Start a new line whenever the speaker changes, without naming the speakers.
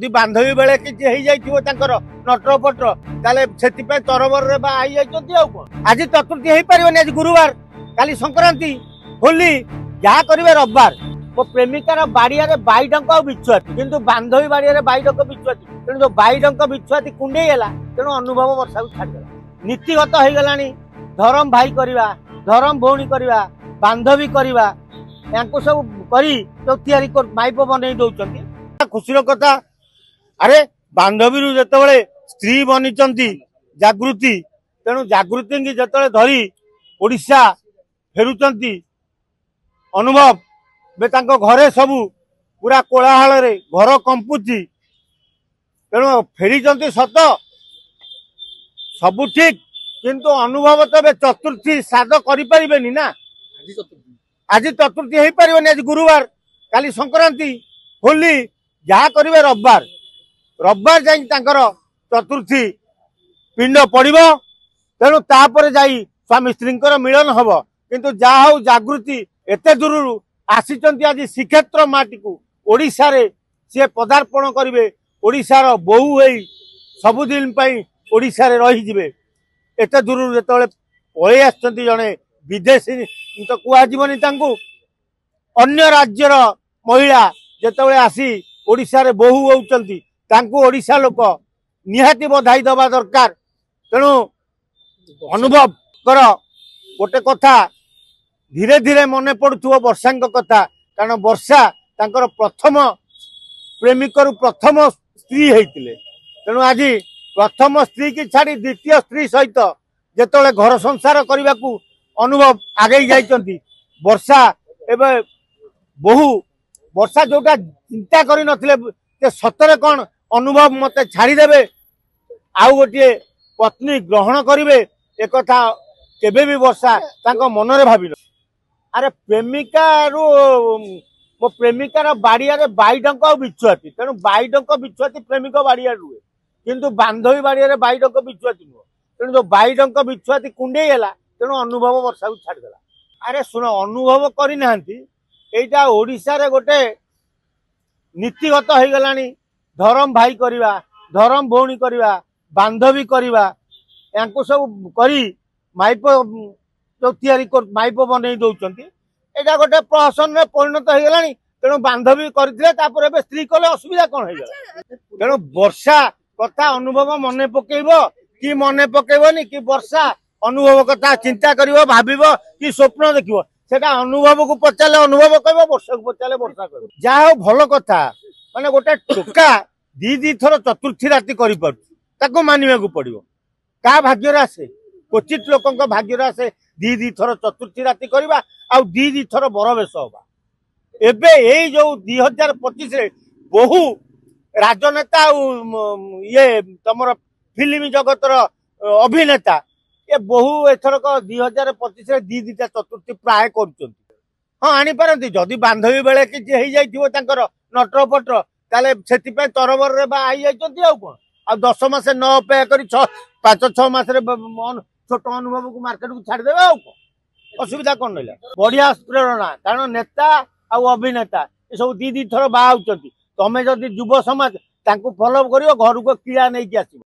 ଯଦି ବାନ୍ଧବୀ ବେଳେ କିଛି ହେଇଯାଇଥିବ ତାଙ୍କର ନଟର ପଟର ତାହେଲେ ସେଥିପାଇଁ ତରବରରେ ବା ହେଇଯାଇଛନ୍ତି। ଆଉ କଣ ଆଜି ଚତୁର୍ଥୀ ହେଇପାରିବନି, ଆଜି ଗୁରୁବାର, କାଲି ସଂକ୍ରାନ୍ତି, ହୋଲି, ଯାହା କରିବେ ରବିବାର। ମୋ ପ୍ରେମିକାର ବାଡିଆରେ ବାଇଡଙ୍କ ଆଉ ବିଛୁଆତି, କିନ୍ତୁ ବାନ୍ଧବୀ ବାଡିଆରେ ବାଇଡଙ୍କ ବିଛୁଆତି। ତେଣୁ ଯୋଉ ବାଇଡଙ୍କ ବିଛୁଆତି କୁଣ୍ଡେଇ ହେଲା, ତେଣୁ ଅନୁଭବ ବର୍ଷାକୁ ଛାଡ଼ିଦେଲା। ନୀତିଗତ ହେଇଗଲାଣି ଧରମ ଭାଇ କରିବା, ଧରମ ଭଉଣୀ କରିବା, ବାନ୍ଧବୀ କରିବା, ୟାଙ୍କୁ ସବୁ କରି ଯୋଉ ତିଆରି ମାଇପ ବନେଇ ଦଉଛନ୍ତି। ଖୁସିର କଥା, ଆରେ ବାନ୍ଧବୀରୁ ଯେତେବେଳେ ସ୍ତ୍ରୀ ବନିଛନ୍ତି ଜାଗୃତି, ତେଣୁ ଜାଗୃତି ଯେତେବେଳେ ଧରି ଓଡିଶା ଫେରୁଛନ୍ତି ଅନୁଭବ, ଏବେ ତାଙ୍କ ଘରେ ସବୁ ପୁରା କୋଳାହଳରେ ଘର କମ୍ପୁଛି। ତେଣୁ ଫେରିଛନ୍ତି ସତ, ସବୁ ଠିକ, କିନ୍ତୁ ଅନୁଭବ ତ ଏବେ ଚତୁର୍ଥୀ ଶ୍ରାଦ୍ଧ କରିପାରିବେନି ନା। ଆଜି ଚତୁର୍ଥୀ ହେଇପାରିବନି, ଆଜି ଗୁରୁବାର, କାଲି ସଂକ୍ରାନ୍ତି, ହୋଲି, ଯାହା କରିବେ ରବିବାର। ରବିବାର ଯାଇକି ତାଙ୍କର ଚତୁର୍ଥୀ ପିଣ୍ଡ ପଡିବ। ତେଣୁ ତାପରେ ଯାଇ ସ୍ୱାମୀ ସ୍ତ୍ରୀଙ୍କର ମିଳନ ହବ। କିନ୍ତୁ ଯାହା ହଉ ଜାଗୃତି ଏତେ ଦୂରରୁ ଆସିଛନ୍ତି ଆଜି ଶ୍ରୀକ୍ଷେତ୍ର ମାଟିକୁ, ଓଡିଶାରେ ସିଏ ପଦାର୍ପଣ କରିବେ। ଓଡିଶାର ବୋହୂ ହେଇ ସବୁଦିନ ପାଇଁ ଓଡିଶାରେ ରହିଯିବେ। ଏତେ ଦୂରରୁ ଯେତେବେଳେ ପଳେଇ ଆସିଛନ୍ତି, ଜଣେ ବିଦେଶୀ ତ କୁହାଯିବନି ତାଙ୍କୁ, ଅନ୍ୟ ରାଜ୍ୟର ମହିଳା ଯେତେବେଳେ ଆସି ଓଡିଶାରେ ବୋହୂ ହଉଛନ୍ତି, ତାଙ୍କୁ ଓଡିଶା ଲୋକ ନିହାତି ବଧାଇ ଦେବା ଦରକାର। ତେଣୁ ଅନୁଭବଙ୍କର ଗୋଟେ କଥା ଧୀରେ ଧୀରେ ମନେ ପଡୁଥିବ ବର୍ଷାଙ୍କ କଥା, କାରଣ ବର୍ଷା ତାଙ୍କର ପ୍ରଥମ ପ୍ରେମିକରୁ ପ୍ରଥମ ସ୍ତ୍ରୀ ହେଇଥିଲେ। ତେଣୁ ଆଜି ପ୍ରଥମ ସ୍ତ୍ରୀ କି ଛାଡି ଦ୍ୱିତୀୟ ସ୍ତ୍ରୀ ସହିତ ଯେତେବେଳେ ଘର ସଂସାର କରିବାକୁ ଅନୁଭବ ଆଗେଇ ଯାଇଛନ୍ତି, ବର୍ଷା ଏବେ ବହୁ ବର୍ଷା ଯୋଉଟା ଚିନ୍ତା କରିନଥିଲେ ଯେ ସତରେ କଣ ଅନୁଭବ ମତେ ଛାଡିଦେବେ, ଆଉ ଗୋଟିଏ ପତ୍ନୀ ଗ୍ରହଣ କରିବେ, ଏକଥା କେବେ ବି ବର୍ଷା ତାଙ୍କ ମନରେ ଭାବିନ। ଆରେ ପ୍ରେମିକାରୁ ମୋ ପ୍ରେମିକାର ବାଡିଆରେ ବାଇଡଙ୍କ ଆଉ ବିଛୁଆତି, ତେଣୁ ବାଇଡଙ୍କ ବିଛୁଆତି ପ୍ରେମିକ ବାଡିଆରେ ରୁହେ, କିନ୍ତୁ ବାନ୍ଧବୀ ବାଡିଆରେ ବାଇଡଙ୍କ ବିଛୁଆତି ନୁହଁ। ତେଣୁ ଯୋଉ ବାଇଡଙ୍କ ବିଛୁଆତି କୁଣ୍ଡେଇ ହେଲା, ତେଣୁ ଅନୁଭବ ବର୍ଷାକୁ ଛାଡ଼ିଦେଲା। ଆରେ ଶୁଣ, ଅନୁଭବ କରିନାହାନ୍ତି, ଏଇଟା ଓଡିଶାରେ ଗୋଟେ ନୀତିଗତ ହେଇଗଲାଣି ଧରମ ଭାଇ କରିବା, ଧରମ ଭଉଣୀ କରିବା, ବାନ୍ଧବୀ କରିବା, ୟାଙ୍କୁ ସବୁ କରି ମାଇପ ଯୋଉ ତିଆରି ମାଇପ ବନେଇ ଦଉଛନ୍ତି। ଏଇଟା ଗୋଟେ ପ୍ରହସନରେ ପରିଣତ ହେଇଗଲାଣି। ତେଣୁ ବାନ୍ଧବୀ କରିଥିଲେ, ତାପରେ ଏବେ ସ୍ତ୍ରୀ କଲେ, ଅସୁବିଧା କଣ ହେଇଗଲା? ତେଣୁ ବର୍ଷା କଥା ଅନୁଭବ ମନେ ପକେଇବ କି ମନେ ପକେଇବନି, କି ବର୍ଷା ଅନୁଭବ କଥା ଚିନ୍ତା କରିବ, ଭାବିବ କି ସ୍ୱପ୍ନ ଦେଖିବ, ସେଟା ଅନୁଭବକୁ ପଚାରିଲେ ଅନୁଭବ କହିବ, ବର୍ଷାକୁ ପଚାରିଲେ ବର୍ଷା କହିବ। ଯାହା ହଉ ଭଲ କଥା, ମାନେ ଗୋଟେ ଟୋକା ଦି ଥର ଚତୁର୍ଥୀ ରାତି କରିପାରୁଛି, ତାକୁ ମାନିବାକୁ ପଡିବ। କାହା ଭାଗ୍ୟରେ ଆସେ? କ୍ୱଚିତ ଲୋକଙ୍କ ଭାଗ୍ୟରେ ଆସେ ଦି ଥର ଚତୁର୍ଥୀ ରାତି କରିବା, ଆଉ ଦି ଥର ବରବେଶ ହବା। ଏବେ ଏଇ ଯୋଉ 2025ରେ ବହୁ ରାଜନେତା ଆଉ ଇଏ ତମର ଫିଲ୍ମ ଜଗତର ଅଭିନେତା ଏ ବହୁ ଏଥରକ 2025ରେ ଦିଟା ଚତୁର୍ଥୀ ପ୍ରାୟ କରୁଛନ୍ତି। ହଁ, ଆଣିପାରନ୍ତି, ଯଦି ବାନ୍ଧବୀ ବେଳେ କିଛି ହେଇଯାଇଥିବ ତାଙ୍କର ନଟର ପଟର, ତାହେଲେ ସେଥିପାଇଁ ତରବରରେ ବା ହେଇଯାଇଛନ୍ତି। ଆଉ କଣ, ଆଉ 10 ମାସ ନ ଅପେକ୍ଷା କରି 5-6 ମାସରେ ଛୋଟ ଅନୁଭବକୁ ମାର୍କେଟକୁ ଛାଡିଦେବେ। ଆଉ କଣ ଅସୁବିଧା କଣ ରହିଲା? ବଢିଆ ପ୍ରେରଣା, କାରଣ ନେତା ଆଉ ଅଭିନେତା ଏସବୁ ଦି ଥର ବାହା ହଉଛନ୍ତି। ତମେ ଯଦି ଯୁବ ସମାଜ ତାଙ୍କୁ ଫଲୋ କରିବ, ଘରକୁ କିଳା ନେଇକି ଆସିବ।